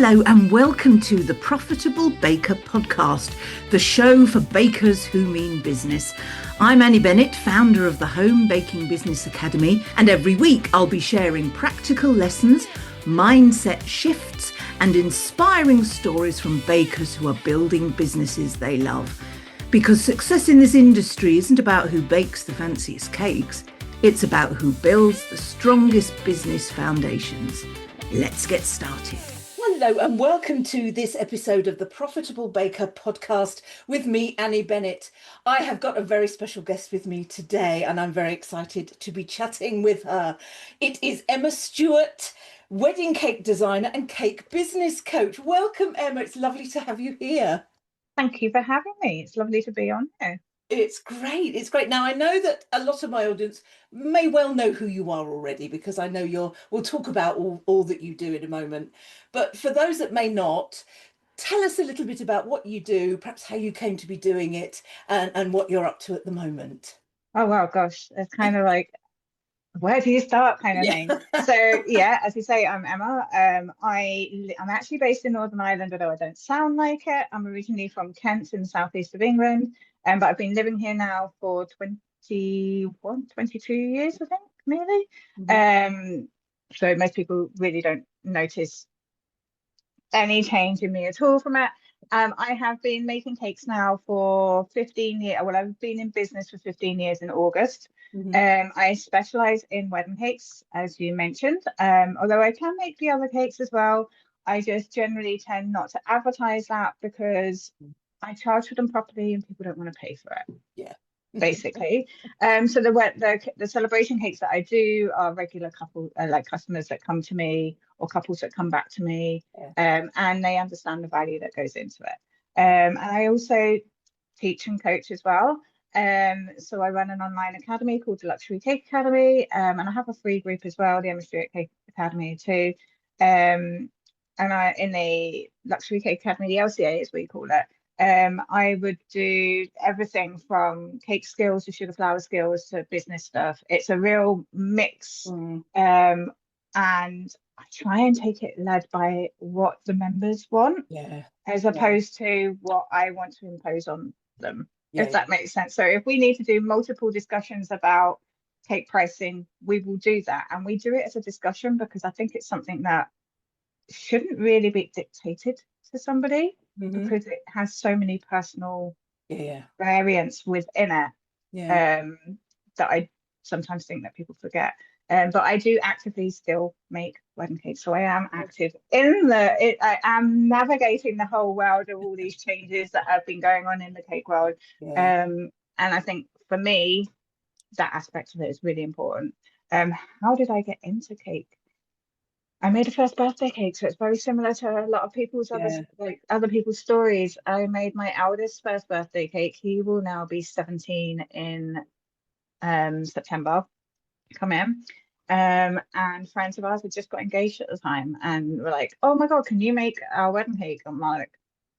Hello and welcome to the Profitable Baker podcast, the show for bakers who mean business. I'm Annie Bennett, founder of the Home Baking Business Academy, and every week I'll be sharing practical lessons, mindset shifts, and inspiring stories from bakers who are building businesses they love. Because success in this industry isn't about who bakes the fanciest cakes, it's about who builds the strongest business foundations. Let's get started. Hello and welcome to this episode of the Profitable Baker podcast with me, Annie Bennett. I have got a very special guest with me today and I'm very excited to be chatting with her. It is Emma Stewart, wedding cake designer and cake business coach. Welcome, Emma. It's lovely to have you here. Thank you for having me. It's lovely to be on here. It's great. It's great. Now, I know that a lot of my audience may well know who you are already because I know we'll talk about all that you do in a moment. But for those that may not, tell us a little bit about what you do, perhaps how you came to be doing it and what you're up to at the moment. Oh, wow, gosh. It's kind of like, where do you start kind of thing? So, yeah, as you say, I'm Emma. I'm actually based in Northern Ireland, although I don't sound like it. I'm originally from Kent in the southeast of England. But I've been living here now for 22 years, I think, nearly. Mm-hmm. So most people really don't notice any change in me at all from it. I have been making cakes now for 15 years. Well, I've been in business for 15 years in August. Mm-hmm. I specialize in wedding cakes, as you mentioned. Although I can make the other cakes as well. I just generally tend not to advertise that because I charge for them properly and people don't want to pay for it. Yeah. Basically. So the celebration cakes that I do are regular like customers that come to me or couples that come back to me, and they understand the value that goes into it. And I also teach and coach as well. So I run an online academy called the Luxury Cake Academy, and I have a free group as well, the Emma Stewart Cake Academy too. And in the Luxury Cake Academy, the LCA is what we call it. I would do everything from cake skills to sugar flour skills to business stuff. It's a real mix. And I try and take it led by what the members want, as opposed to what I want to impose on them, if that makes sense. So if we need to do multiple discussions about cake pricing, we will do that. And we do it as a discussion because I think it's something that shouldn't really be dictated to somebody. Mm-hmm. Because it has so many personal variants within it that I sometimes think that people forget. But I do actively still make wedding cakes, so I am active in I am navigating the whole world of all these changes that have been going on in the cake world. And I think for me, that aspect of it is really important. How did I get into cake? I made a first birthday cake, so it's very similar to a lot of people's other people's stories. I made my eldest first birthday cake. He will now be 17 in September. Come in. And friends of ours had just got engaged at the time and were like, "Oh my God, can you make our wedding cake?" I'm like,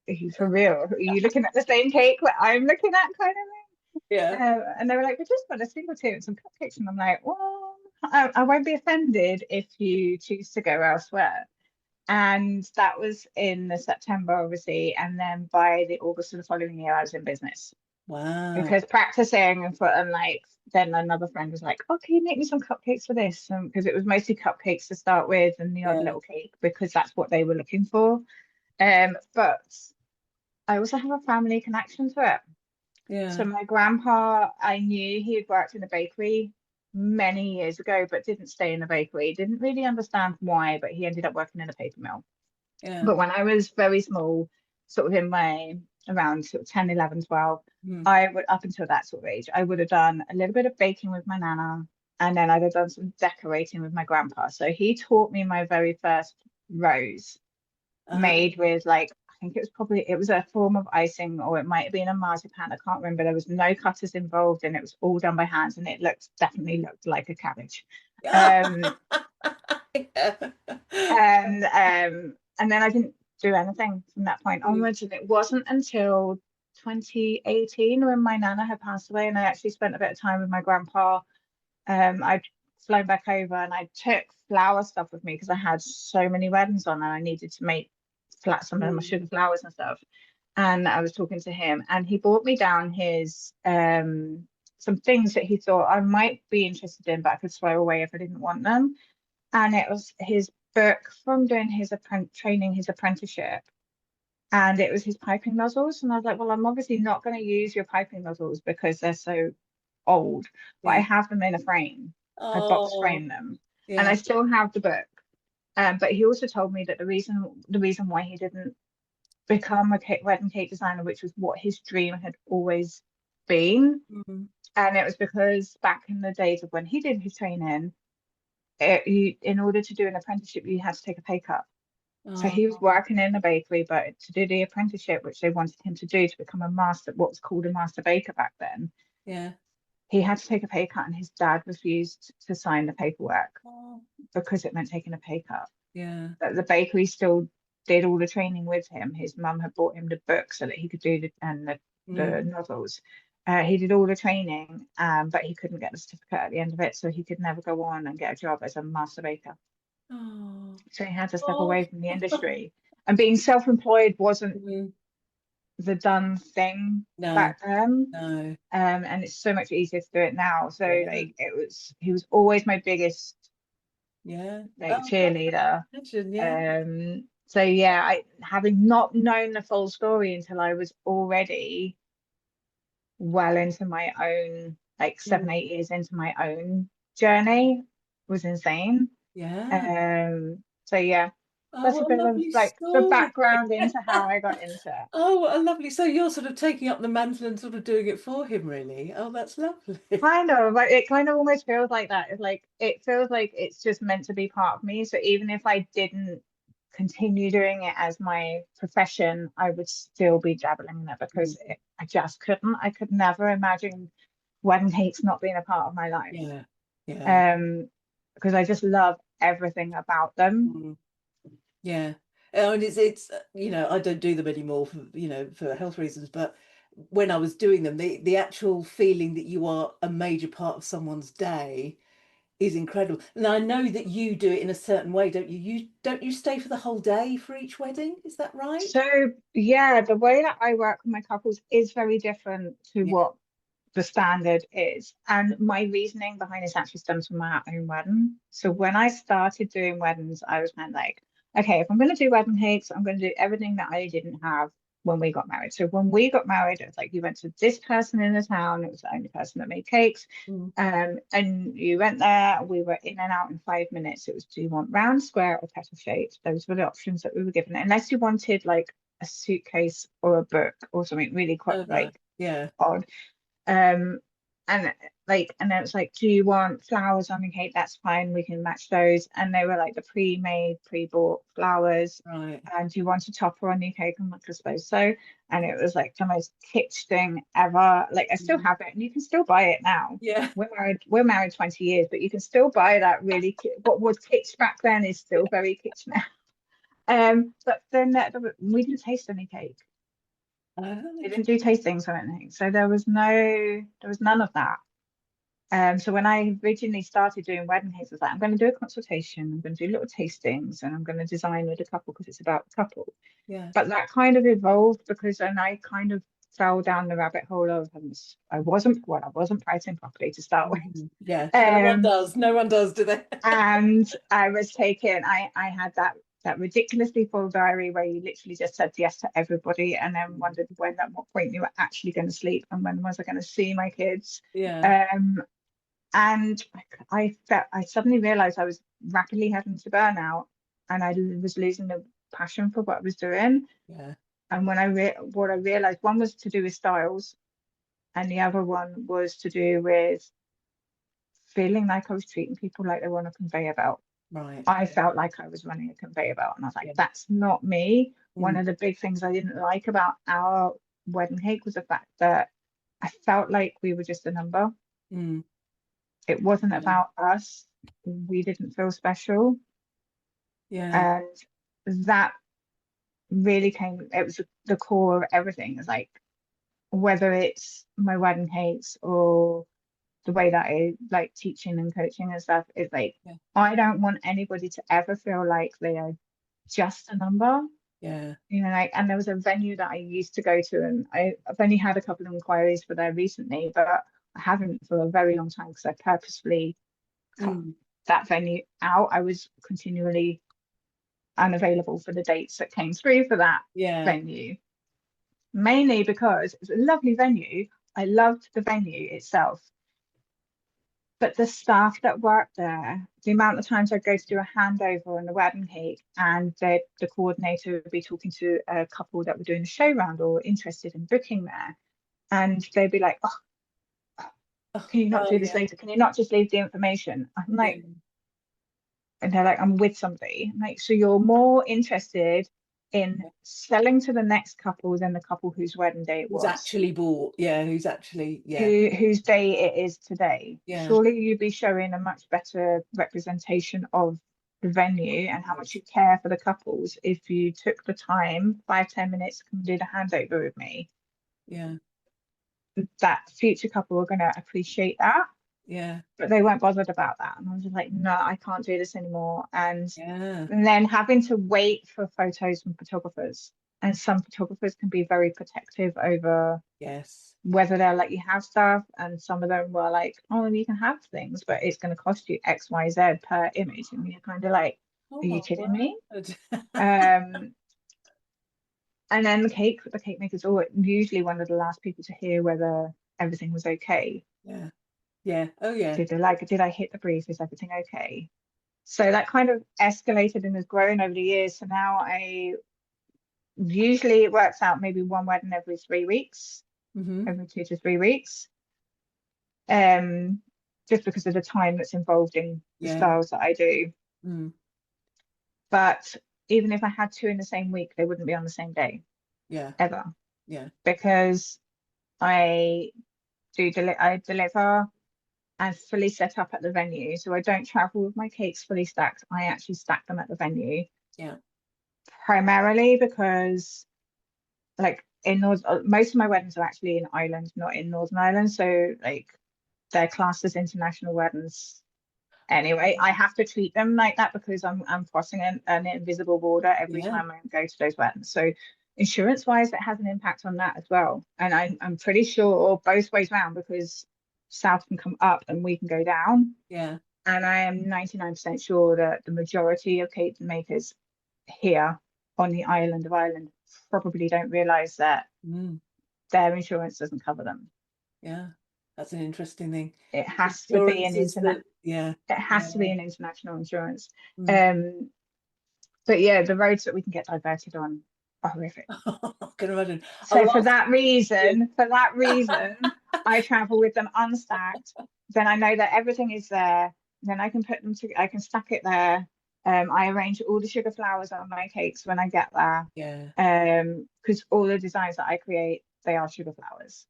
"Are you for real? Are you looking at the same cake that I'm looking at?" kind of thing. And they were like, "We just got a single tip and some cupcakes," and I'm like, "Well, I won't be offended if you choose to go elsewhere." And that was in the September, obviously. And then by the August of the following year, I was in business. Wow. Because practicing and like, then another friend was like, "Oh, can you make me some cupcakes for this?" Because it was mostly cupcakes to start with and the odd little cake because that's what they were looking for. But I also have a family connection to it. So my grandpa, I knew he had worked in a bakery many years ago, but didn't stay in the bakery. Didn't really understand why, but he ended up working in a paper mill. But when I was very small, sort of in my around sort of 10, 11, 12, I would, up until that sort of age, I would have done a little bit of baking with my nana, and then I'd have done some decorating with my grandpa. So he taught me my very first rose made with like, I think it was a form of icing, or it might have been a marzipan. I can't remember. There was no cutters involved, and it was all done by hands, and it definitely looked like a cabbage. And then I didn't do anything from that point onwards, and it wasn't until 2018 when my nana had passed away, and I actually spent a bit of time with my grandpa. I'd flown back over, and I took flower stuff with me because I had so many weddings on, and I needed to make some of my sugar flowers and stuff. And I was talking to him, and he brought me down his some things that he thought I might be interested in, but I could throw away if I didn't want them. And it was his book from doing his training, his apprenticeship, and it was his piping nozzles. And I was like, well, I'm obviously not going to use your piping nozzles because they're so old, but I Yeah. have them in a frame. I box Oh, frame them, and I yeah. still have the book. But he also told me that the reason why he didn't become a wedding cake designer, which was what his dream had always been, Mm. and it was because back in the days of when he did his training, in order to do an apprenticeship, you had to take a pay cut. So Oh, he was working in a bakery, but to do the apprenticeship, which they wanted him to do to become a master, what was called a master baker back then, yeah. he had to take a pay cut, and his dad refused to sign the paperwork Oh, because it meant taking a pay cut. yeah. But the bakery still did all the training with him. His mum had bought him the book so that he could do the Mm. novels. He did all the training, but he couldn't get the certificate at the end of it, so he could never go on and get a job as a master baker. Oh. So he had to step Oh. away from the industry. And being self-employed wasn't Mm. the done thing No, back then. no. And it's so much easier to do it now. So Yeah, like he was always my biggest yeah. like Oh, I can cheerleader. imagine, yeah. So yeah, I having not known the full story until I was already well into my own, like Mm. 7, 8 years into my own journey was insane. Yeah. So yeah, Oh, that's a what a bit of lovely like the story. background into how I got into it. Oh, what a lovely. So you're sort of taking up the mantle and sort of doing it for him, really. Oh, that's lovely. Kind of, like it kind of almost feels like that. It's like it feels like it's just meant to be part of me. So even if I didn't continue doing it as my profession, I would still be dabbling in it because Mm. I just couldn't. I could never imagine wedding cakes not being a part of my life. Yeah, yeah. Um, because I just love everything about them. Mm. Yeah. Oh, and it's I don't do them anymore for health reasons, but when I was doing them, the actual feeling that you are a major part of someone's day is incredible. And I know that you do it in a certain way, don't you? You stay for the whole day for each wedding, is that right? So yeah, the way that I work with my couples is very different to Yeah. what the standard is. And my reasoning behind this actually stems from my own wedding. So Mm. when I started doing weddings, I was kind of like, okay, if I'm going to do wedding cakes, I'm going to do everything that I didn't have when we got married. So when we got married, it was like you went to this person in the town, it was the only person that made cakes. Mm. And you went there, we were in and out in 5 minutes. It was, do you want round, square, or petal shaped? Those were the options that we were given, unless you wanted like a suitcase or a book or something really quite Oh, no. like Yeah. odd. Um, and and then it was like, do you want flowers on the cake? That's fine, we can match those. And they were like the pre-made, pre-bought flowers. Right. And do you want a topper on your cake? I'm like, I suppose so. And it was like the most kitsch thing ever. Like I still Mm. have it, and you can still buy it now. Yeah. We're married 20 years, but you can still buy that really what was kitsch back then is still very kitsch now. But then we didn't taste any cake. Oh, They didn't do tastings or anything. So there was none of that. So when I originally started doing wedding cakes, I was like, I'm going to do a consultation, I'm going to do little tastings, and I'm going to design with a couple because it's about the couple. yeah. But that kind of evolved because then I kind of fell down the rabbit hole of I wasn't pricing properly to start with. Mhm. Yeah. No one Um, does. No one does, do they? and I had that ridiculously full diary where you literally just said yes to everybody and then wondered when at what point you were actually going to sleep and when was I going to see my kids. Yeah. Um, and I suddenly realized I was rapidly heading to burnout and I was losing the passion for what I was doing. Yeah. And what I realized, one was to do with styles and the other one was to do with feeling like I was treating people like they were on a conveyor belt. Right. I felt like I was running a conveyor belt, and I was like, Yeah. that's not me. One Mm. of the big things I didn't like about our wedding cake was the fact that I felt like we were just a number. Mm. It wasn't Yeah. about us. We didn't feel special. Yeah. And that really it was the core of everything. It's like, whether it's my wedding cakes or the way that I like teaching and coaching and stuff, is like, Yeah. I don't want anybody to ever feel like they are just a number. Yeah. You know, like, and there was a venue that I used to go to, and I've only had a couple of inquiries for there recently, but I haven't for a very long time because I purposefully cut that venue out. I was continually unavailable for the dates that came through for that venue, mainly because it was a lovely venue. I loved the venue itself, but the staff that worked there, the amount of times I'd go to do a handover on the wedding cake, and the coordinator would be talking to a couple that were doing the show round or interested in booking there, and they'd be like, "Oh, can you not do this later? Can you not just leave the information?" I'm like, and they're like, "I'm with somebody." I'm like, so you're more interested in selling to the next couple than the couple whose wedding day it was. Who's actually bought, who's actually, whose day it is today. Surely you'd be showing a much better representation of the venue and how much you care for the couples if you took the time, 5-10 minutes, to come do the handover with me. Yeah. That future couple are going to appreciate that. Yeah. But they weren't bothered about that. And I was just like, no, I can't do this anymore. And then having to wait for photos from photographers. And some photographers can be very protective over whether they'll let you have stuff. And some of them were like, oh, you can have things, but it's going to cost you X, Y, Z per image. And you're kind of like, are you kidding me? And then the cake makers are usually one of the last people to hear whether everything was okay. Oh yeah. Did I hit the brief? Is everything okay? So that kind of escalated and has grown over the years. So now usually it works out maybe one wedding every 3 weeks, every 2 to 3 weeks. Just because of the time that's involved in the styles that I do. But even if I had 2 in the same week, they wouldn't be on the same day. Ever. Because I deliver and fully set up at the venue. So I don't travel with my cakes fully stacked. I actually stack them at the venue. Primarily because, like, most of my weddings are actually in Ireland, not in Northern Ireland. So like they're classed as international weddings. Anyway, I have to treat them like that because I'm crossing an invisible border every time I go to those weddings. So insurance wise, it has an impact on that as well. And I'm pretty sure both ways round, because South can come up and we can go down. And I am 99% sure that the majority of cake makers here on the island of Ireland probably don't realise that their insurance doesn't cover them. That's an interesting thing. It has to be an international insurance. But yeah, the roads that we can get diverted on are horrific. I can imagine. So for that reason, I travel with them unstacked. Then I know that everything is there. Then I can put them I can stack it there. I arrange all the sugar flowers on my cakes when I get there. Because all the designs that I create, they are sugar flowers.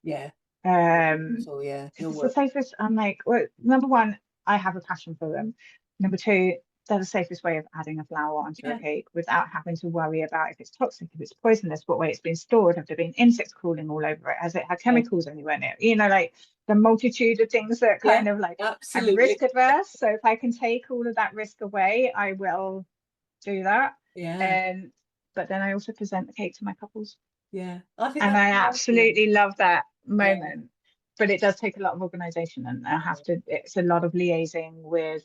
It's the safest. I'm like, well, number one, I have a passion for them. Number two, they're the safest way of adding a flower onto a cake without having to worry about if it's toxic, if it's poisonous, what way it's been stored, have there been insects crawling all over it, has it had chemicals anywhere near it? You know, like the multitude of things that kind of like, I'm risk adverse. So if I can take all of that risk away, I will do that. But then I also present the cake to my couples. I think, and I absolutely love that moment. But it does take a lot of organization, and it's a lot of liaising with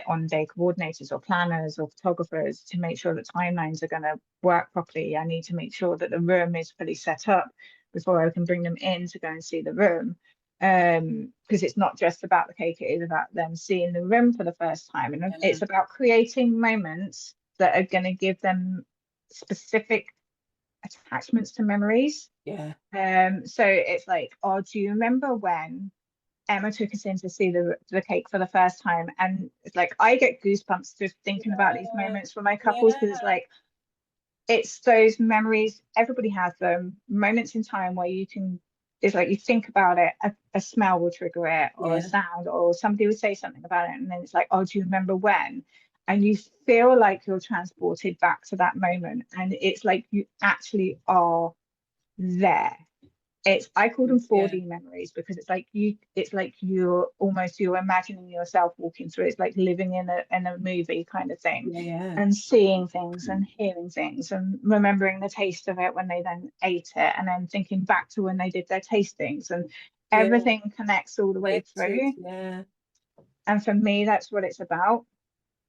on-day coordinators or planners or photographers to make sure that timelines are going to work properly. I need to make sure that the room is fully set up before I can bring them in to go and see the room. Because it's not just about the cake, it is about them seeing the room for the first time. And it's about creating moments that are going to give them specific attachments to memories. So it's like, oh, do you remember when Emma took us in to see the cake for the first time? And it's like, I get goosebumps just thinking about these moments for my couples, because it's like, it's those memories, everybody has them, moments in time where it's like you think about it, a smell will trigger it, or a sound, or somebody would say something about it, and then it's like, oh, do you remember when? And you feel like you're transported back to that moment, and it's like you actually are there. I call them Yeah. 4D memories, because it's like you're imagining yourself walking through. It's like living in a movie kind of thing, Yeah. and seeing things and hearing things and remembering the taste of it when they then ate it, and then thinking back to when they did their tastings, and Yeah. everything connects all the way through. Yeah. And for me, that's what it's about.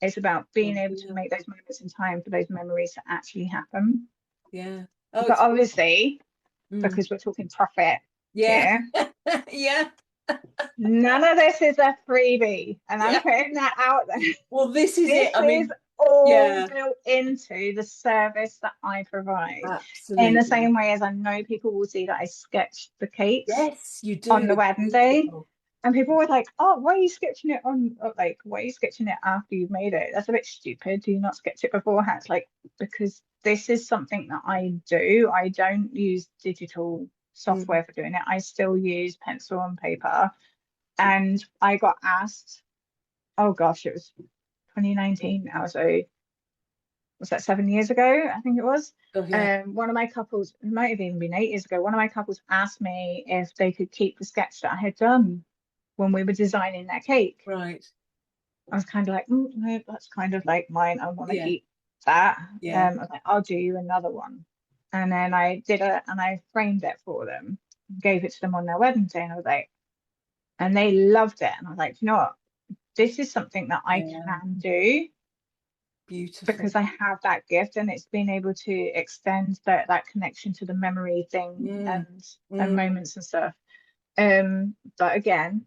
It's about being able to Yeah. make those moments in time for those memories to actually happen. Yeah. Oh, But obviously, mm. because we're talking profit Yeah. here, Yeah. none of this is a freebie, and I'm Yeah. putting that out there. Well, this is This it. I mean, is all yeah, built into the service that I provide. In the absolutely. same way as I know people will see that I sketched the cakes Yes, you do. on the It's wedding day. beautiful. And people were like, "Oh, why are you sketching it on? Like, why are you sketching it after you've made it? That's a bit stupid. Do you not sketch it beforehand?" It's like, because this is something that I do. I don't use digital software for doing it. I still use pencil and paper. And I got asked, oh gosh, it was 2019 now, so was that 7 years ago? I think it was. Oh, yeah. One of my couples, it might have even been 8 years ago, one of my couples asked me if they could keep the sketch that I had done when we were designing their cake. Right. I was kind of like, no, that's kind of like mine. I want to Yeah. keep that. Yeah. I was like, I'll do you another one. And then I did it, and I framed it for them, gave it to them on their wedding day, and I was like, and they loved it. And I was like, you know what? This is something that I Yeah. can do Beautiful. because I have that gift, and it's been able to extend that connection to the memory thing and moments and stuff. But again,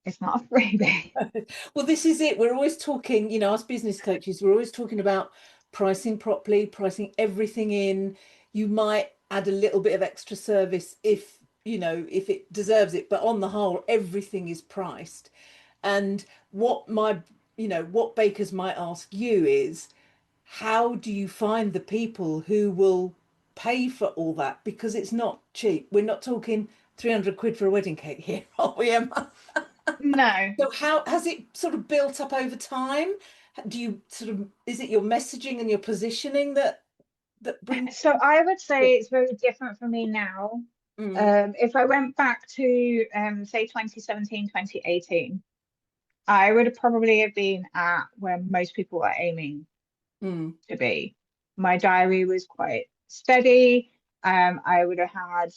it's not a freebie. Well, this is it. We're always talking, you know, us business coaches, we're always talking about pricing properly, pricing everything in. You might add a little bit of extra service if, you know, if it deserves it, but on the whole, everything is priced. And what bakers might ask you is, how do you find the people who will pay for all that? Because it's not cheap. We're not talking 300 quid for a wedding cake here, are we, Emma? No. So how has it sort of built up over time? Do you sort of, is it your messaging and your positioning that brings? So I would say it's very different for me now. If I went back to say 2017, 2018, I would have probably have been at where most people are aiming to be. My diary was quite steady. I would have had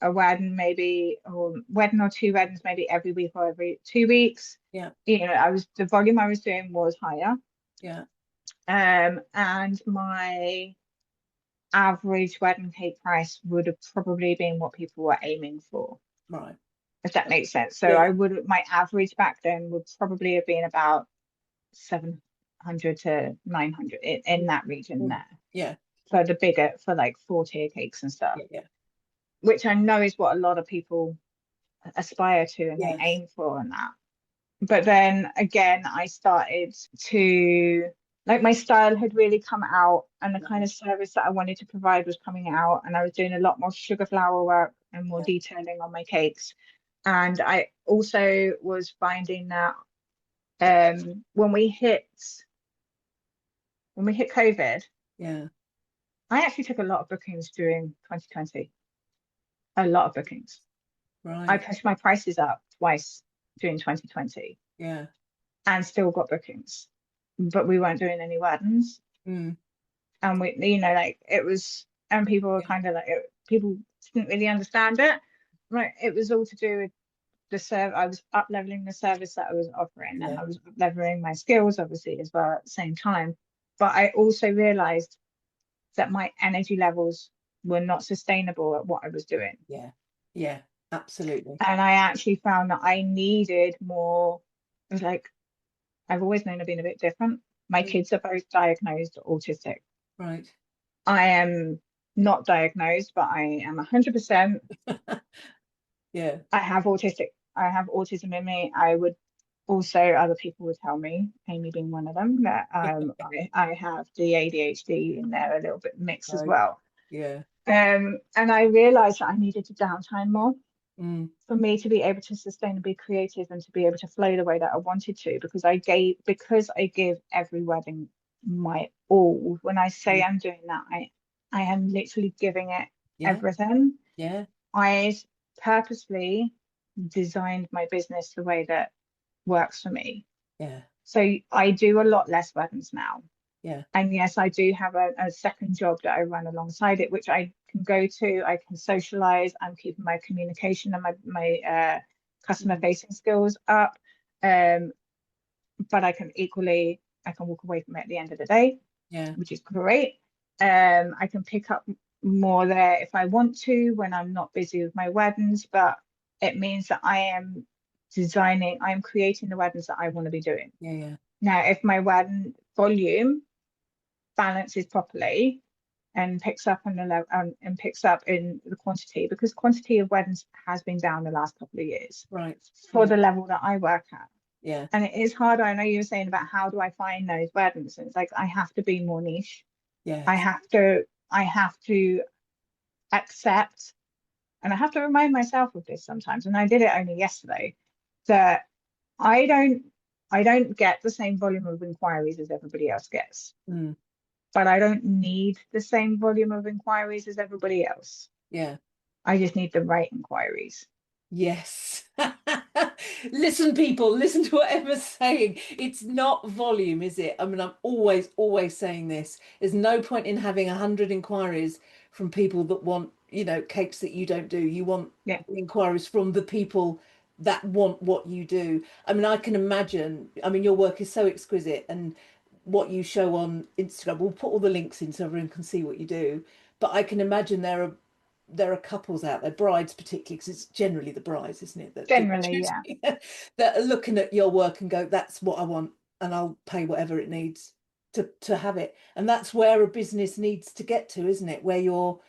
a wedding maybe, or wedding or two weddings maybe every week or every 2 weeks. Yeah. You know, the volume I was doing was higher. Yeah. And my average wedding cake price would have probably been what people were aiming for. Right. If that makes sense. So Yeah. my average back then would probably have been about 700 to 900 in that region there. Yeah. For like 4-tier cakes and stuff. Yeah. Which I know is what a lot of people aspire to and they aim for and that. But then again, I started to, like, my style had really come out, and the kind of service that I wanted to provide was coming out, and I was doing a lot more sugar flour work and more detailing on my cakes. And I also was finding that when we hit COVID, I actually took a lot of bookings during 2020. A lot of bookings. Right. I pushed my prices up twice during 2020. Yeah. And still got bookings, but we weren't doing any weddings. And we, you know, like it was, and people were kind of like, people didn't really understand it. Right. It was all to do with I was up leveling the service that I was offering, and I was up leveling my skills obviously as well at the same time. But I also realized that my energy levels were not sustainable at what I was doing. Yeah, absolutely. And I actually found that I needed more. It was like, I've always known I've been a bit different. My kids are both diagnosed autistic. Right. I am not diagnosed, but I am 100%. Yeah. I have autism in me. I would also, other people would tell me, Amy being one of them, that I have the ADHD in there a little bit mixed as well. Yeah. And I realized that I needed to downtime more for me to be able to sustain and be creative and to be able to flow the way that I wanted to, because I give every wedding my all. When I say I'm doing that, I am literally giving it everything. Yeah. I purposely designed my business the way that works for me. Yeah. So I do a lot less weddings now. Yeah. And yes, I do have a second job that I run alongside it, which I can go to. I can socialize. I'm keeping my communication and my customer facing skills up. But I can walk away from it at the end of the day, which is great. I can pick up more there if I want to when I'm not busy with my weddings, but it means that I'm creating the weddings that I want to be doing. Yeah. Now, if my wedding volume balances properly and picks up in the quantity, because quantity of weddings has been down the last couple of years, right, for the level that I work at. Yeah. And it is harder. I know you were saying about how do I find those weddings, and it's like I have to be more niche. Yes. I have to accept, and I have to remind myself of this sometimes, and I did it only yesterday, that I don't get the same volume of inquiries as everybody else gets. But I don't need the same volume of inquiries as everybody else. Yeah. I just need the right inquiries. Yes. Listen, people, listen to what Emma's saying. It's not volume, is it? I mean, I'm always saying this. There's no point in having 100 inquiries from people that want, cakes that you don't do. You want inquiries from the people that want what you do. I mean, I can imagine, your work is so exquisite, and what you show on Instagram, we'll put all the links in so everyone can see what you do. But I can imagine there are couples out there, brides particularly, because it's generally the brides, isn't it? That generally, that are looking at your work and go, that's what I want, and I'll pay whatever it needs to have it. And that's where a business needs to get to, isn't it? Where you're,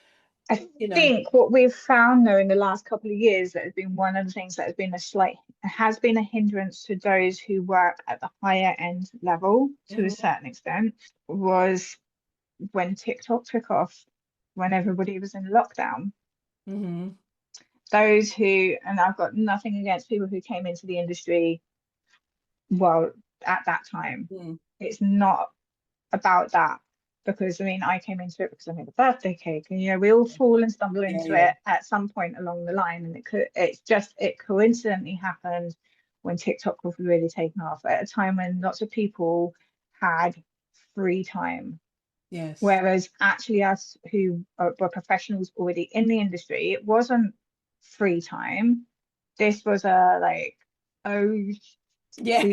I think what we've found though in the last couple of years that has been one of the things that has been a hindrance to those who work at the higher end level to a certain extent, was when TikTok took off, when everybody was in lockdown. Those who, and I've got nothing against people who came into the industry well at that time. It's not about that, because I came into it because I made a birthday cake, and we all fall and stumble into it at some point along the line, and it coincidentally happened when TikTok was really taken off at a time when lots of people had free time. Yes. Whereas actually us who were professionals already in the industry, it wasn't free time. This was we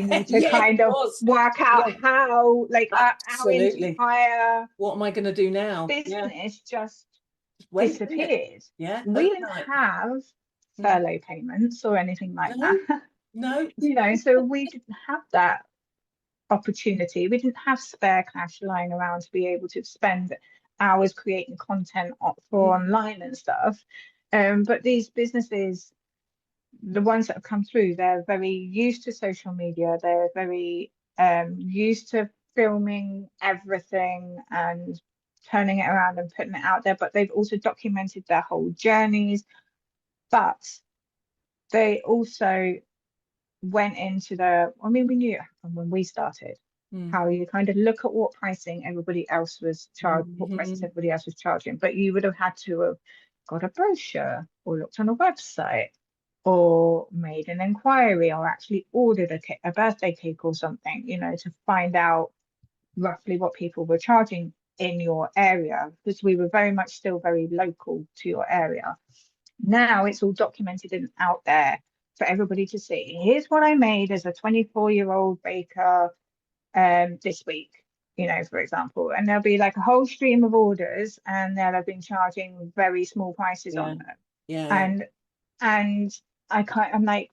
need to kind of work out how, our entire what am I going to do now? Business just disappeared. We didn't have furlough payments or anything like that. No. So we didn't have that opportunity. We didn't have spare cash lying around to be able to spend hours creating content for online and stuff. But these businesses, the ones that have come through, they're very used to social media. They're very used to filming everything and turning it around and putting it out there. But they've also documented their whole journeys. But they also went into we knew it happened when we started, how you kind of look at what pricing everybody else was charging, what prices everybody else was charging, but you would have had to have got a brochure or looked on a website or made an inquiry or actually ordered a birthday cake or something, to find out roughly what people were charging in your area, because we were very much still very local to your area. Now it's all documented and out there for everybody to see. Here's what I made as a 24-year-old baker this week, for example, and there'll be like a whole stream of orders, and they'll have been charging very small prices on them. And I'm like,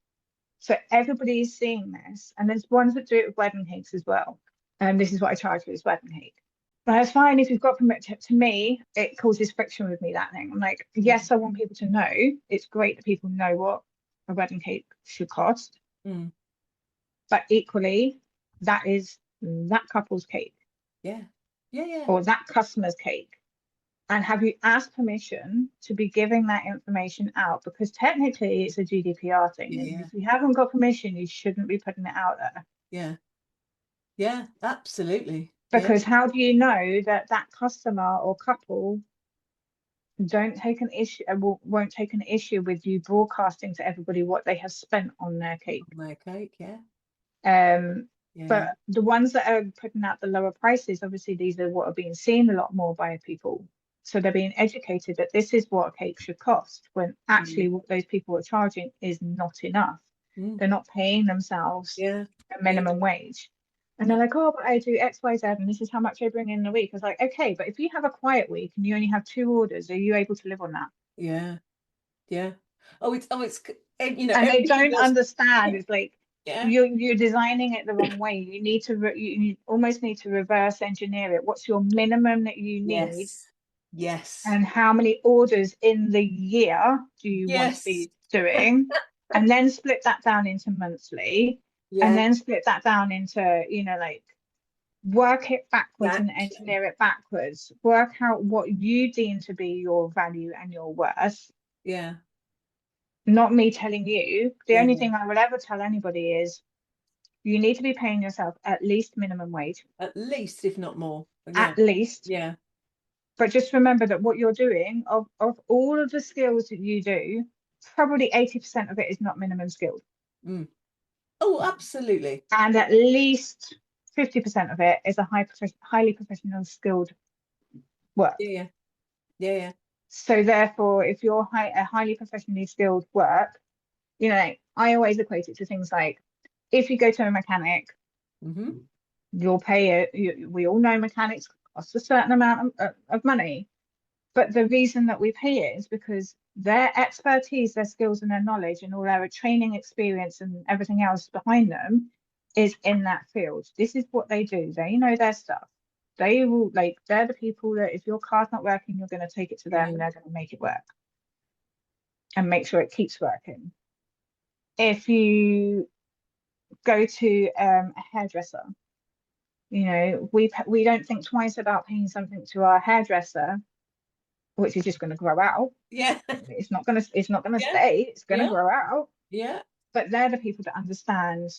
so everybody's seeing this, and there's ones that do it with wedding cakes as well. And this is what I charge for this wedding cake. But that's fine if you've got from it to me, it causes friction with me, that thing. I'm like, yes, I want people to know. It's great that people know what a wedding cake should cost. But equally, that is that couple's cake. Or that customer's cake. And have you asked permission to be giving that information out? Because technically it's a GDPR thing. And if you haven't got permission, you shouldn't be putting it out there. Yeah, absolutely. Because how do you know that customer or couple don't take an issue, won't take an issue with you broadcasting to everybody what they have spent on their cake. On their cake, yeah. But Yeah. the ones that are putting out the lower prices, obviously these are what are being seen a lot more by people. So they're being educated that this is what a cake should cost, when actually what those people are charging is not enough. Mm. They're not paying themselves Yeah. a minimum wage. And they're like, oh, but I do X, Y, Z, and this is how much I bring in a week. I was like, okay, but if you have a quiet week and you only have 2 orders, are you able to live on that? Yeah. Yeah. It's you know, And they everything don't else. understand. It's like Yeah. you're designing it the wrong way. You need to you almost need to reverse engineer it. What's your minimum that you need, Yes. Yes. and how many orders in the year do you want to Yes. be doing? And then split that down into monthly, and Yeah. then split that down into, like, work it backwards and Exactly. engineer it backwards. Work out what you deem to be your value and your worth. Yeah. Not me telling you. The Yeah. only thing I will ever tell anybody is you need to be paying yourself at least minimum wage, At least, if not more. Yeah. at least. Yeah. But just remember that what you're doing, of all of the skills that you do, probably 80% of it is not minimum skilled. Mm. Oh, absolutely. And at least 50% of it is a highly professional skilled work. Yeah. Yeah. Yeah. So therefore, if you're a highly professionally skilled work, I always equate it to things like, if you go to a mechanic, Mm-hmm. you'll pay it. We all know mechanics cost a certain amount of money, but the reason that we pay it is because their expertise, their skills, and their knowledge, and all their training experience and everything else behind them is in that field. This is what they do. They know their stuff. They will, like, they're the people that if your car's not working, you're going to take it to them, and they're going to make it work and make sure it keeps working. If you go to a hairdresser, we don't think twice about paying something to our hairdresser, which is just going to grow out. Yeah. It's not going to Yeah. stay. It's going to Yeah. grow out. Yeah. But they're the people that understand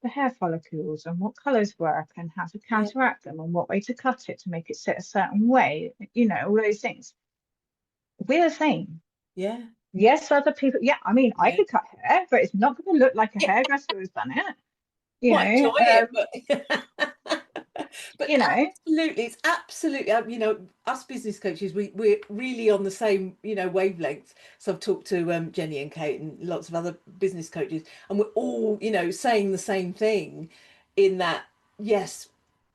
the hair follicles and what colors work and how to counteract them and what way to cut it to make it sit a certain way. All those things. We're the same. Yeah. Yes, other people. Yeah, I mean, I Yeah. could cut hair, but it's not going to look like a Yeah. hairdresser has done it. Quite enjoy it, but absolutely, it's absolutely, us business coaches, we're really on the same, wavelengths. So I've talked to Jenny and Kate and lots of other business coaches, and we're all, saying the same thing, in that, yes,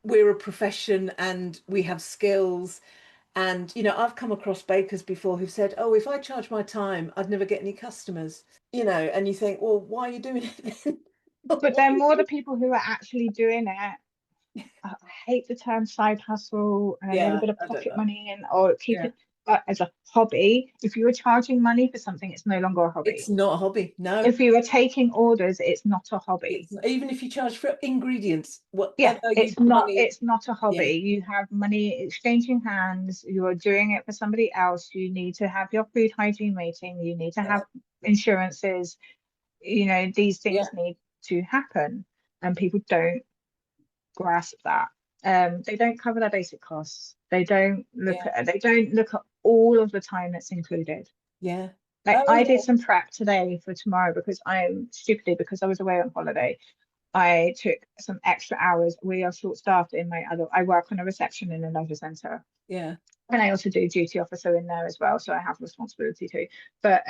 we're a profession and we have skills. And, I've come across bakers before who've said, oh, if I charge my time, I'd never get any customers, and you think, well, why are you doing it then? But they're more the people who are actually doing it. I hate the term side hustle and a little bit of I don't pocket know. money or keep it as a hobby. If you were charging money for something, it's no longer a hobby. It's not a hobby, no. If you were taking orders, it's not a hobby. Even if you charge for ingredients, Yeah, whatever it's not. money. It's not a hobby. You have money exchanging hands. You are doing it for somebody else. You need to have your food hygiene rating. You need to have insurances. These things need to happen, and people don't grasp that. They don't cover their basic costs. They don't look at all of the time that's included. Yeah. Like, I did some prep today for tomorrow because because I was away on holiday. I took some extra hours. We are short staffed I work on a reception in a leisure centre. Yeah. And I also do duty officer in there as well, so I have responsibility too. But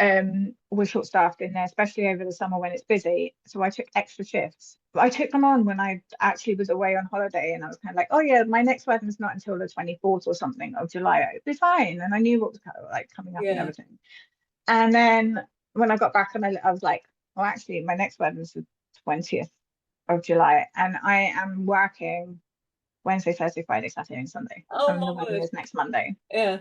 we're short staffed in there, especially over the summer when it's busy. So I took extra shifts. But I took them on when I actually was away on holiday, and I was kind of like, oh yeah, my next wedding's not until the 24th or something of July. It'll be fine. And I knew what was coming up and everything. And then when I got back, and I was like, oh, actually, my next wedding's the 20th of July, and I am working Wednesday, Thursday, Friday, Saturday, and Sunday. Oh, and the my wedding word. is next Monday. Yeah.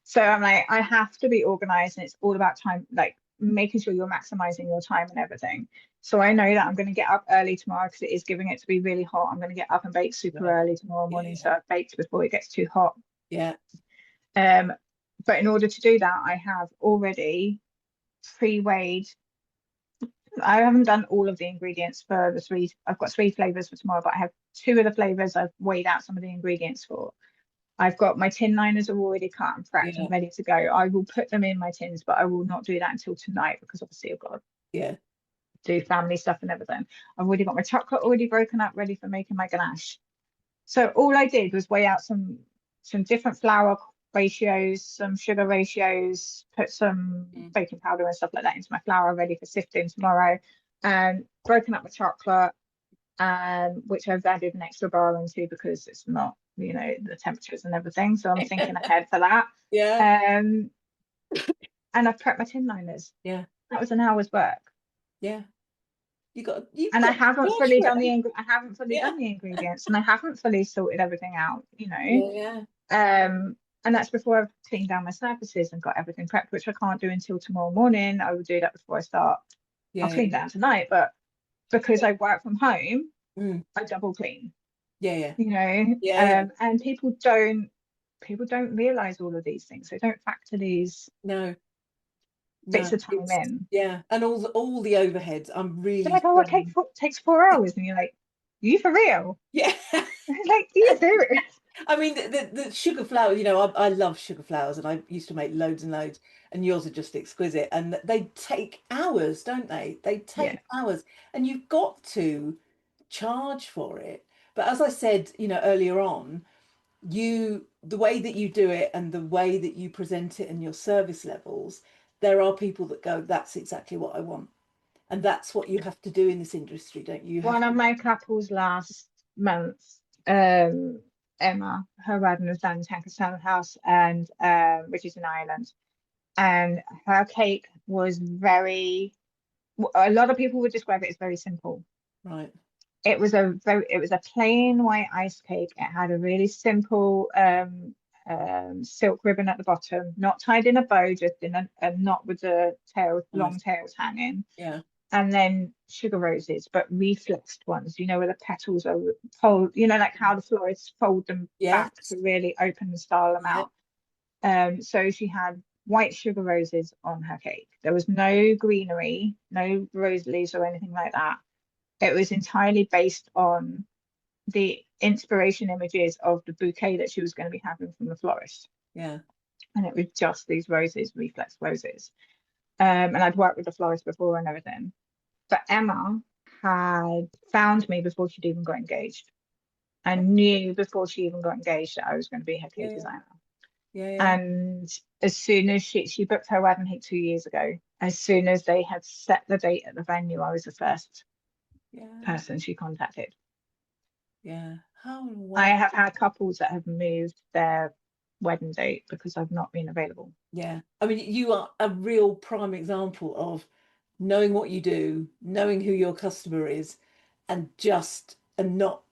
So I'm like, I have to be organized, and it's all about time, like making sure you're maximizing your time and everything. So I know that I'm going to get up early tomorrow because it is giving it to be really hot. I'm going to get up and bake super early tomorrow morning, so I've baked before it gets too hot. Yeah. But in order to do that, I have already pre-weighed. I haven't done all of the ingredients for the 3. I've got 3 flavors for tomorrow, but I have 2 of the flavors I've weighed out some of the ingredients for. I've got my tin liners are already cut and prepped Yeah. and ready to go. I will put them in my tins, but I will not do that until tonight because obviously I've got to Yeah. do family stuff and everything. I've already got my chocolate already broken up, ready for making my ganache. So all I did was weigh out some different flour ratios, some sugar ratios, put some baking powder and stuff like that into my flour, ready for sifting tomorrow, and broken up my chocolate, which I've added an extra bar into because it's not, you know, the temperatures and everything. So I'm thinking ahead for that. Yeah. And I've prepped my tin liners. Yeah. That was an hour's work. Yeah. You've And I got haven't charge fully for done it. I haven't fully Yeah. done the ingredients, and I haven't fully sorted everything out, you know. Yeah. And that's before I've cleaned down my surfaces and got everything prepped, which I can't do until tomorrow morning. I will do that before I start. Yeah. I'll clean down tonight, but because I work from home, Mm. I double clean. Yeah. Yeah. You know, Yeah. and people don't realize all of these things. They don't factor these bits of time in. Yeah, and all the overheads. I'm They're really like, oh, it struggling. takes 4 hours, and you're like, you for real? Yeah. Like, you serious? I mean, the sugar flour, you know, I love sugar flowers and I used to make loads and loads, and yours are just exquisite. And they take hours, don't they? They take Yeah. hours, and you've got to charge for it. But as I said, you know, earlier on, the way that you do it and the way that you present it and your service levels, there are people that go, that's exactly what I want. And that's what you have to do in this industry, don't you? One of my couples last month, Emma, her wedding was down in Tankerstown House, and which is in Ireland, and her cake was a lot of people would describe it as very simple. Right. It was a plain white ice cake. It had a really simple silk ribbon at the bottom, not tied in a bow, just in a knot with the long tails hanging. Yeah. And then sugar roses, but reflexed ones, you know, where the petals are fold, you know, like how the florists fold them back to really open and style them out. So she had white sugar roses on her cake. There was no greenery, no rose leaves or anything like that. It was entirely based on the inspiration images of the bouquet that she was going to be having from the florist. Yeah. And it was just these roses, reflex roses. And I'd worked with the florist before and everything. But Emma had found me before she'd even got engaged. I knew before she even got engaged that I was going to be her cake designer. Yeah. And as soon as she booked her wedding 2 years ago, as soon as they had set the date at the venue, I was the first person she contacted. Yeah. How I have had couples that have moved their wedding date because I've not been available. Yeah. I mean, you are a real prime example of knowing what you do, knowing who your customer is, and not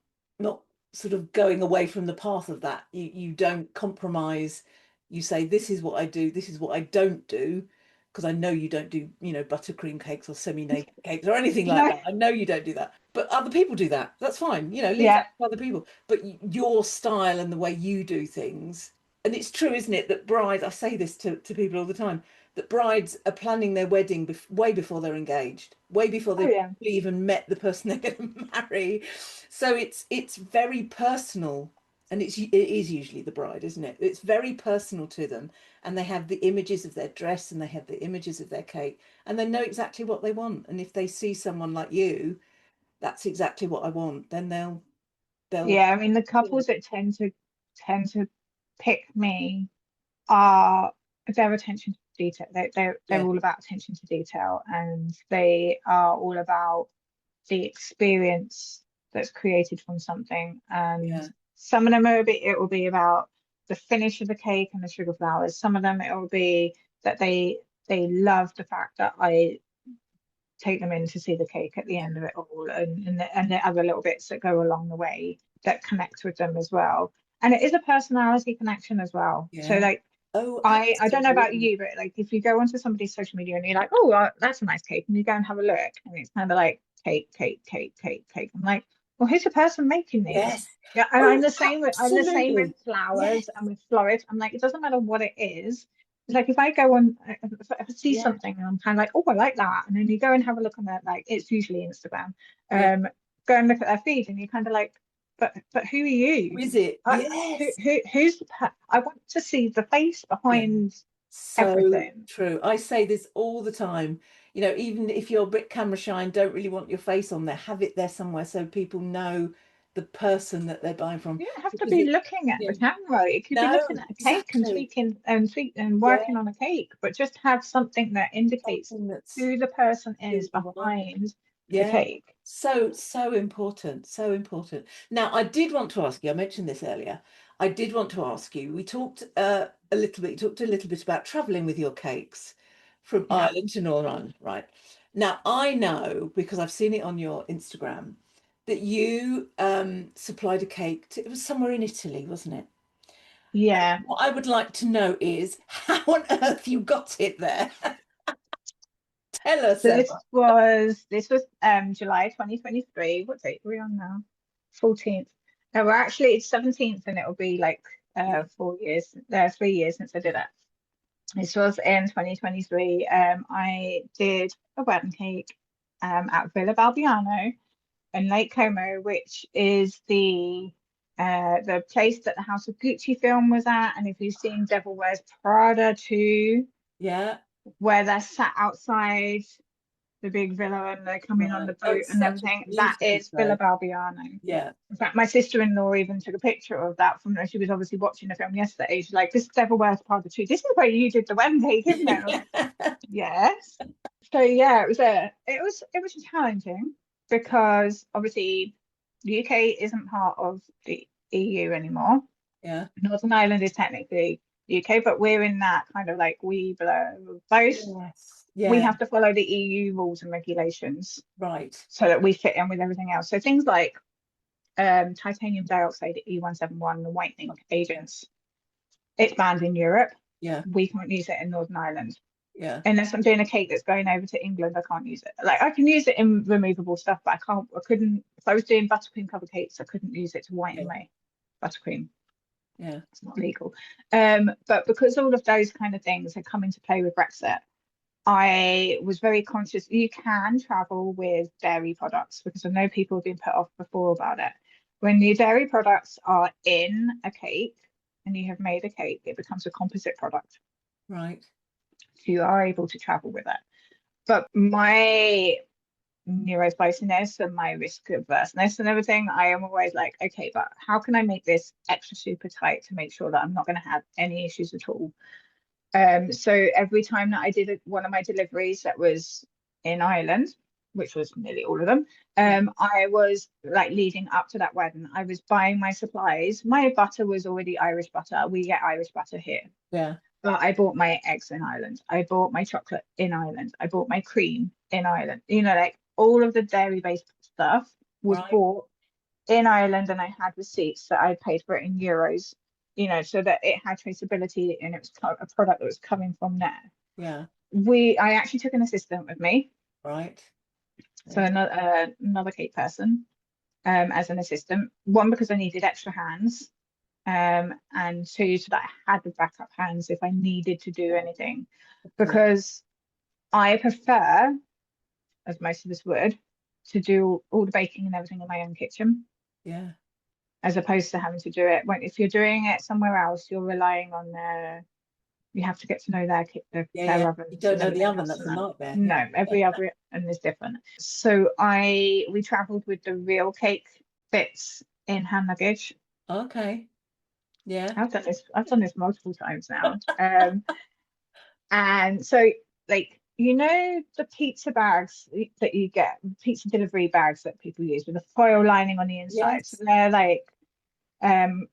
sort of going away from the path of that. You don't compromise. You say, this is what I do, this is what I don't do, because I know you don't do, you know, buttercream cakes or semi-naked cakes or anything like that. I know you don't do that. But other people do that. That's fine. You know, leave that to other people. But your style and the way you do things, and it's true, isn't it, that brides, I say this to people all the time, that brides are planning their wedding way before they're engaged, way before they've even met the person they're going to marry. So it's very personal, and it is usually the bride, isn't it? It's very personal to them, and they have the images of their dress and they have the images of their cake, and they know exactly what they want. And if they see someone like you, that's exactly what I want, then they'll I mean, the couples that tend to pick me are their attention to detail. They're all about attention to detail, and they are all about the experience that's created from something. And some of them it will be about the finish of the cake and the sugar flowers. Some of them it will be that they love the fact that I take them in to see the cake at the end of it all, and the other little bits that go along the way that connect with them as well. And it is a personality connection as well. So like, I don't know about you, but like if you go onto somebody's social media and you're like, oh, that's a nice cake, and you go and have a look, and it's kind of like cake. I'm like, well, who's the person making these? Yes. Yeah, and I'm the same with flowers and with florists. I'm like, it doesn't matter what it is. It's like if I go on, if I see something and I'm kind of like, oh, I like that, and then you go and have a look on that, like it's usually Instagram. Go and look at their feed, and you're kind of like, but who are you? Is it? Yes. Who's I want to see the face behind So everything. true. I say this all the time. You know, even if you're a bit camera shy and don't really want your face on there, have it there somewhere so people know the person that they're buying from. You don't have to Because be looking at the camera. It could be no, looking at a cake and exactly. tweaking and Yeah, working on a cake, but just have something that indicates something that's who the person who is you are. behind the Yeah. cake. So important, so important. Now, I did want to ask you, I mentioned this earlier. I did want to ask you, we talked a little bit, you talked a little bit about traveling with your cakes from Yeah. Ireland to Northern Ireland, right? Now, I know because I've seen it on your Instagram that you supplied a cake to, it was somewhere in Italy, wasn't it? Yeah. What I would like to know is how on earth you got it there. Tell us, So Emma. this was July 2023. What date are we on now? 14th. No, we're actually it's 17th, and it'll be like 3 years since I did it. This was in 2023. I did a wedding cake at Villa Balbiano in Lake Como, which is the place that the House of Gucci film was at. And if you've seen Devil Wears Prada 2, Yeah, where they're sat outside the big villa and they come in on right. the Oh, boat it's and such a everything. That beautiful is Villa place. Balbiano. Yeah. In fact, my sister-in-law even took a picture of that from she was obviously watching the film yesterday. She's like, "This is Devil Wears Prada 2. This is where you did the wedding cake, isn't it?" I was like, "Yes." So yeah, it was challenging because obviously the UK isn't part of the EU anymore. Yeah. Northern Ireland is technically UK, but we're in that kind of like we below both. Yes. We Yeah. have to follow the EU rules and regulations Right. so that we fit in with everything else. So things like titanium dioxide, E171, the whitening agents, it's banned in Europe. Yeah. We can't use it in Northern Ireland. Yeah. Unless I'm doing a cake that's going over to England, I can't use it. Like I can use it in removable stuff, but I couldn't, if I was doing buttercream cover cakes, I couldn't use it to whiten Yeah. my buttercream. Yeah. It's not legal. But because all of those kind of things had come into play with Brexit, I was very conscious you can travel with dairy products because I know people have been put off before about it. When the dairy products are in a cake and you have made a cake, it becomes a composite product. Right. So you are able to travel with it. But my neurospiciness and my risk averseness and everything, I am always like, okay, but how can I make this extra super tight to make sure that I'm not going to have any issues at all? So every time that I did one of my deliveries that was in Ireland, which was nearly all of them, I was like leading up to that wedding, I was buying my supplies. My butter was already Irish butter. We get Irish butter here. Yeah. But I bought my eggs in Ireland. I bought my chocolate in Ireland. I bought my cream in Ireland. You know, like all of the dairy-based stuff was Right. bought in Ireland, and I had receipts that I paid for it in euros, you know, so that it had traceability and it was a product that was coming from there. Yeah. I actually took an assistant with me, Right. so another cake person, as an assistant. One, because I needed extra hands, and two, so that I had the backup hands if I needed to do anything, because I prefer, as most of us would, to do all the baking and everything in my own kitchen, Yeah. as opposed to having to do it if you're doing it somewhere else, you're relying on you have to get to know their Yeah. ovens. You don't and know the everything oven, else that's a and that. nightmare. No, Yeah. every oven is different. So we traveled with the real cake bits in hand luggage. Okay. Yeah. I've done this multiple times now. And so like the pizza bags that you get, pizza delivery bags that people use with the foil lining on the inside. So Yes. they're like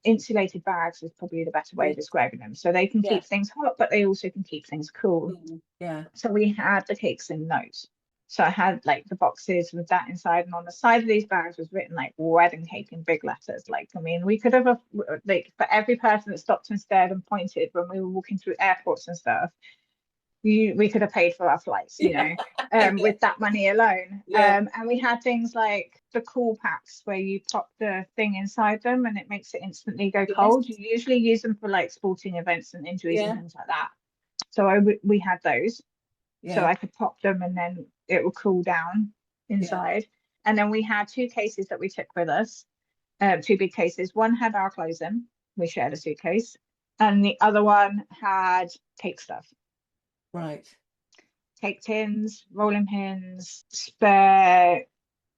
insulated bags is probably the better way Yeah. of describing them. So they can Yeah. keep things hot, but they also can keep things cool. Yeah. So we had the cakes in those. So I had like the boxes with that inside, and on the side of these bags was written like wedding cake in big letters. Like, I mean, we could have like for every person that stopped and stared and pointed when we were walking through airports and stuff, we could have paid for our flights, Yeah. with that money alone. Yeah. And we had things like the cool packs where you pop the thing inside them and it makes it instantly go cold. Yes. You usually use them for like sporting events and injuries and Yeah. things like that. So we had those. So Yeah. I could pop them and then it would cool down Yeah. inside. And then we had 2 cases that we took with us. two big cases. One had our clothes in, we shared a suitcase, and the other one had cake stuff. Right. Cake tins, rolling pins, spare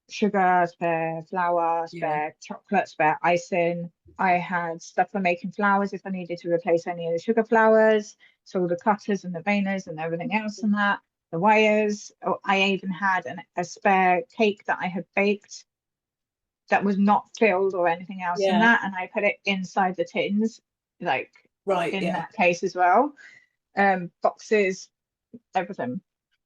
sugar, spare flour, spare chocolate, spare icing. I had stuff for making flowers if I needed to replace any of the sugar flowers. So all the cutters and the veiners and everything else and that, the wires. Oh, I even had a spare cake that I had baked that was not filled or anything else in that, and I put it inside the tins, like in that case as well. Boxes, everything.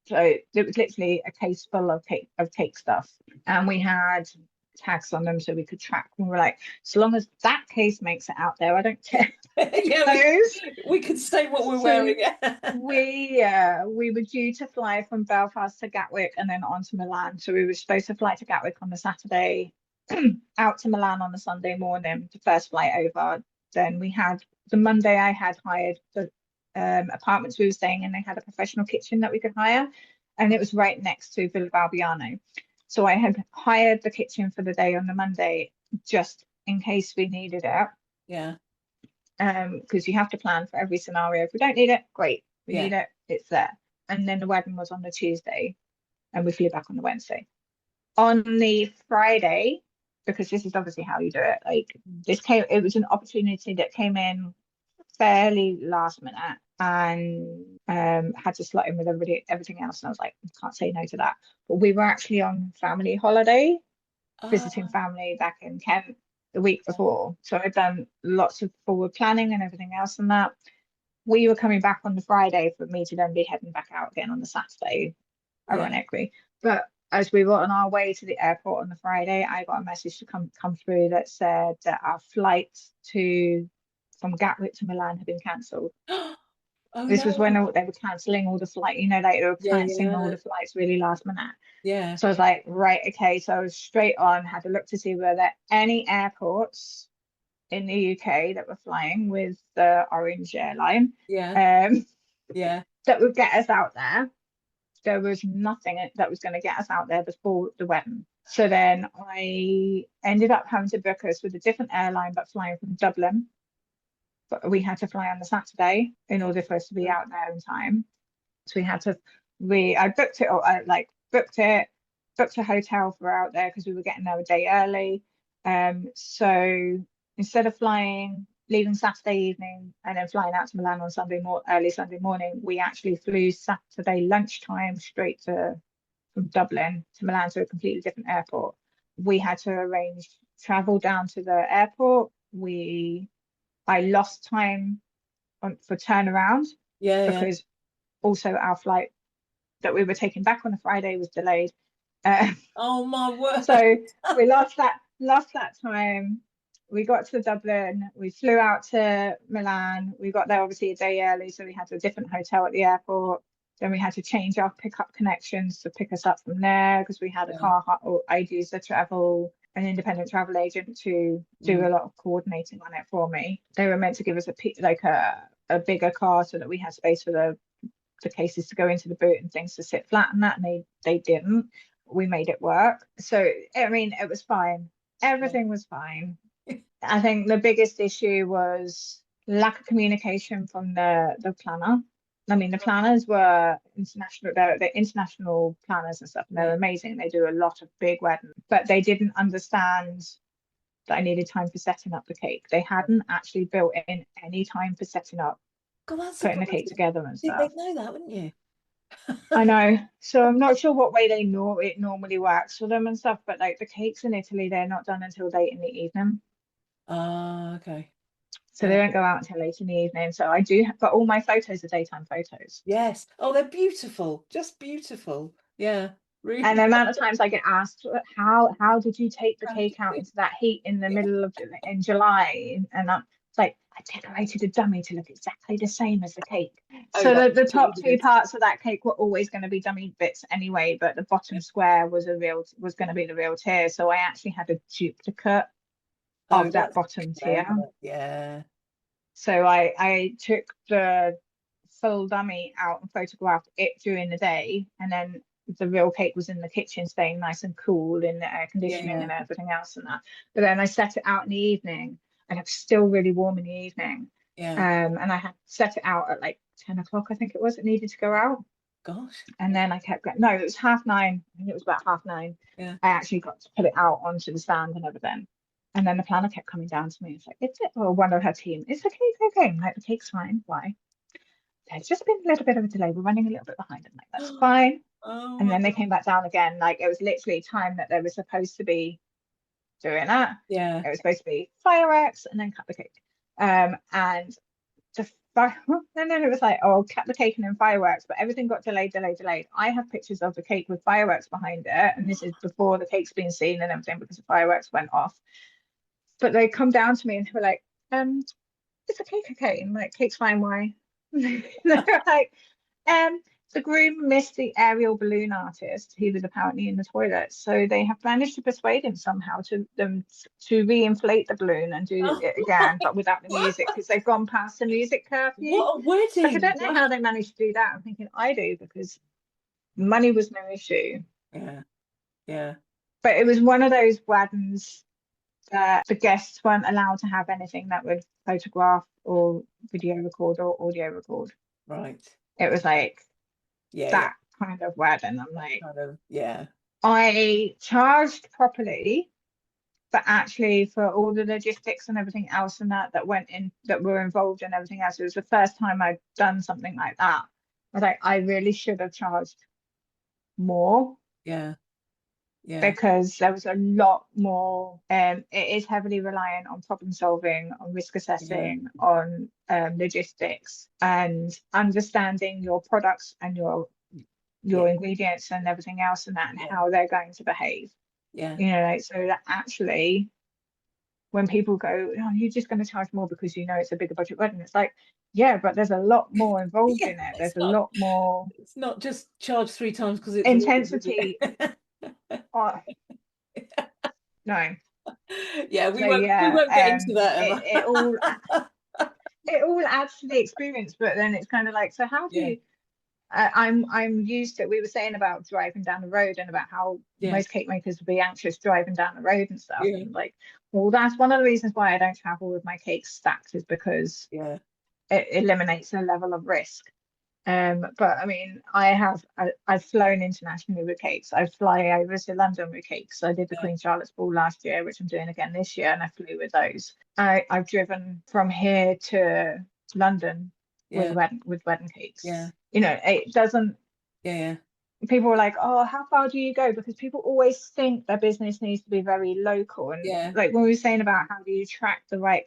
So it was literally a case full of cake stuff, and we had tags on them so we could track. And we were like, so long as that case makes it out there, I don't care. We could say what we're wearing. we were due to fly from Belfast to Gatwick and then on to Milan. So we were supposed to fly to Gatwick on the Saturday, out to Milan on the Sunday morning, the first flight over. Then we had the Monday. I had hired the apartments we were staying in. They had a professional kitchen that we could hire, and it was right next to Villa Valbiano. So I had hired the kitchen for the day on the Monday, just in case we needed it. Yeah. Because you have to plan for every scenario. If we don't need it, great. We need it, it's there. And then the wedding was on the Tuesday, and we flew back on the Wednesday. On the Friday, because this is obviously how you do it, like it was an opportunity that came in fairly last minute, and had to slot in with everything else, and I was like, I can't say no to that. But we were actually on family holiday, visiting family back in Kent the week before, so I'd done lots of forward planning and everything else, and that we were coming back on the Friday for me to then be heading back out again on the Saturday, ironically. But as we were on our way to the airport on the Friday, I got a message to come through that said that our flight from Gatwick to Milan had been cancelled. This was when they were cancelling all the flights, like they were cancelling all the flights really last minute. Yeah. So I was like, right, okay. So I was straight on, had to look to see were there any airports in the UK that were flying with the Orange airline. That would get us out there. There was nothing that was going to get us out there before the wedding. So then I ended up having to book us with a different airline, but flying from Dublin. But we had to fly on the Saturday in order for us to be out there in time. So we had to, I booked it, or I booked a hotel for out there because we were getting there a day early. So instead of leaving Saturday evening and then flying out to Milan on early Sunday morning, we actually flew Saturday lunchtime straight from Dublin to Milan, to a completely different airport. We had to arrange travel down to the airport. I lost time for turnaround because also our flight that we were taking back on the Friday was delayed. Oh my word! So we lost that time. We got to Dublin. We flew out to Milan. We got there obviously a day early, so we had a different hotel at the airport. Then we had to change our pickup connections to pick us up from there because we had a car, or I'd used an independent travel agent to do a lot of coordinating on it for me. They were meant to give us a bigger car so that we had space for the cases to go into the boot and things to sit flat and that, and they didn't. We made it work. So I mean, it was fine. Everything was fine. I think the biggest issue was lack of communication from the planner. I mean, the planners were international, they're international planners and stuff, and they're amazing. They do a lot of big weddings, but they didn't understand that I needed time for setting up the cake. They hadn't actually built in any time for setting up, putting the cake together and stuff. You'd know that, wouldn't you? I know. So I'm not sure what way it normally works for them and stuff, but like the cakes in Italy, they're not done until late in the evening. Okay. So they don't go out until late in the evening. So I do, but all my photos are daytime photos. Yes. Oh, they're beautiful. Just beautiful. Yeah. Really. And the amount of times I get asked, how did you take the cake out into that heat in the middle of in July? And I'm like, I decorated a dummy to look exactly the same as the cake. So the top two parts of that cake were always going to be dummy bits anyway, but the bottom square was going to be the real tier. So I actually had a duplicate of that bottom tier. Yeah. So I took the full dummy out and photographed it during the day, and then the real cake was in the kitchen, staying nice and cool in the air conditioning and everything else and that. But then I set it out in the evening, and it was still really warm in the evening. And I had set it out at like 10 o'clock, I think it was. It needed to go out. Gosh. And then I kept going. No, it was 9:30. I think it was about 9:30. Yeah. I actually got to put it out onto the stand and everything. And then the planner kept coming down to me. It's like, one of her team, is the cake okay? I'm like, the cake's fine. Why? There's just been a little bit of a delay. We're running a little bit behind. I'm like, that's fine. Oh, and then they came back down again. Like, it was literally time that they were supposed to be doing that. Yeah. It was supposed to be fireworks and then cut the cake. And then it was like, oh, I'll cut the cake and then fireworks, but everything got delayed. I have pictures of the cake with fireworks behind it, and this is before the cake's been seen and everything, because the fireworks went off. But they come down to me and they were like, is the cake okay? And I'm like, cake's fine, why? They're like, the groom missed the aerial balloon artist. He was apparently in the toilet, so they have managed to persuade him somehow to re-inflate the balloon and do it again, but without the music, because they've gone past the music curfew. What a wedding! Like, I don't know how they managed to do that. I'm thinking I do, because money was no issue. Yeah. But it was one of those weddings that the guests weren't allowed to have anything that would photograph or video record or audio record. Right. It was like that kind of wedding. I'm like, yeah. I charged properly, but actually for all the logistics and everything else and that went in, that were involved in everything else, it was the first time I'd done something like that. I was like, I really should have charged more. Yeah. Because there was a lot more. It is heavily reliant on problem solving, on risk assessing, on logistics, and understanding your products and your ingredients and everything else and that, and how they're going to behave. Like, so that actually, when people go, oh, you're just going to charge more because it's a bigger budget wedding, it's like, yeah, but there's a lot more involved in it. There's a lot more. It's not just charge 3 times because it's intensity. No. Yeah, we won't get into that, Emma. It all adds to the experience, but then it's kind of like, so how do you? I'm used to. We were saying about driving down the road and about how most cake makers would be anxious driving down the road and stuff. And like, well, that's one of the reasons why I don't travel with my cakes stacked, is because it eliminates a level of risk. But I mean, I've flown internationally with cakes. I fly over to London with cakes. I did the Queen Charlotte's Ball last year, which I'm doing again this year, and I flew with those. I've driven from here to London with wedding cakes. It doesn't. People are like, oh, how far do you go? Because people always think their business needs to be very local, and like when we were saying about how do you attract the right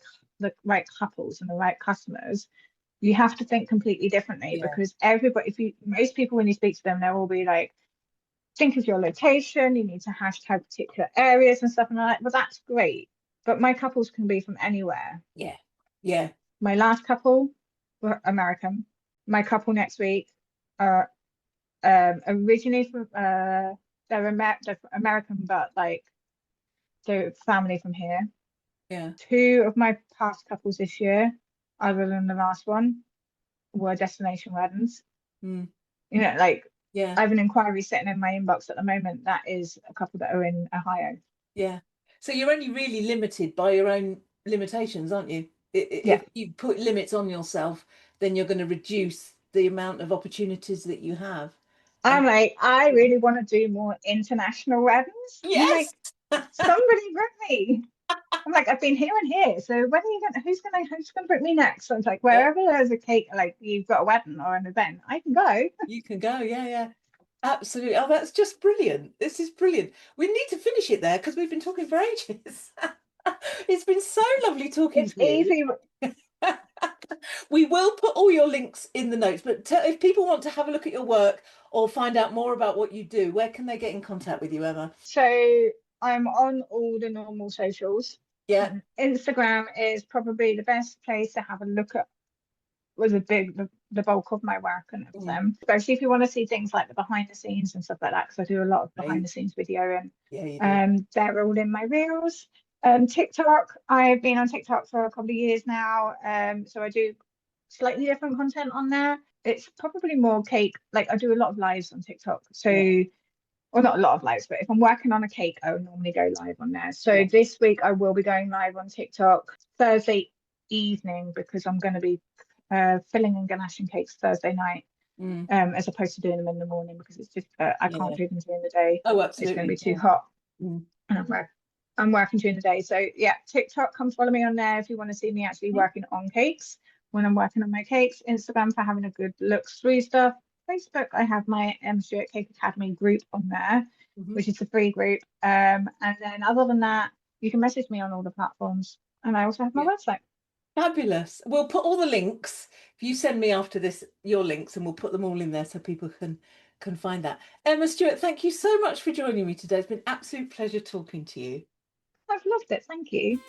couples and the right customers. You have to think completely differently, because most people, when you speak to them, they'll all be like, think of your location, you need to hashtag particular areas and stuff. And I'm like, well, that's great, but my couples can be from anywhere. My last couple were American. My couple next week are originally from they're American, but like they're family from here. 2 of my past couples this year, other than the last one, were destination weddings. I have an inquiry sitting in my inbox at the moment that is a couple that are in Ohio. So you're only really limited by your own limitations, aren't you? If you put limits on yourself, then you're going to reduce the amount of opportunities that you have. I'm like, I really want to do more international weddings. Yes. Like, somebody book me. I'm like, I've been here and here, so when are you gonna? Who's gonna book me next? So it's like, wherever there's a cake, like you've got a wedding or an event, I can go. You can go, absolutely. Oh, that's just brilliant. This is brilliant. We need to finish it there because we've been talking for ages. It's been so lovely talking to you. Easy. We will put all your links in the notes, but if people want to have a look at your work or find out more about what you do, where can they get in contact with you, Emma? So I'm on all the normal socials. Instagram is probably the best place to have a look at. Was the bulk of my work and everything. Especially if you want to see things like the behind the scenes and stuff like that, because I do a lot of behind the scenes video, and they're all in my reels. TikTok, I've been on TikTok for a couple of years now, so I do slightly different content on there. it's probably more cake. Like I do a lot of lives on TikTok. So, Yeah. or not a lot of lives, but if I'm working on a cake, I would normally go live on there. So Yeah. this week I will be going live on TikTok Thursday evening because I'm going to be filling and ganaching cakes Thursday night, as opposed to doing them in the morning because it's just I can't do them during the day. Oh, It's going to absolutely. be too hot. Mm. And I'm working during the day. So yeah, TikTok, come follow me on there if you want to see me actually working on cakes when I'm working on my cakes. Instagram for having a good look through stuff. Facebook, I have my Emma Stewart Cake Academy group on there, which is a free group. And then other than that, you can message me on all the platforms. And I also have my website. Fabulous. We'll put all the links. If you send me after this your links, and we'll put them all in there so people can find that. Emma Stewart, thank you so much for joining me today. It's been an absolute pleasure talking to you. I've loved it. Thank you.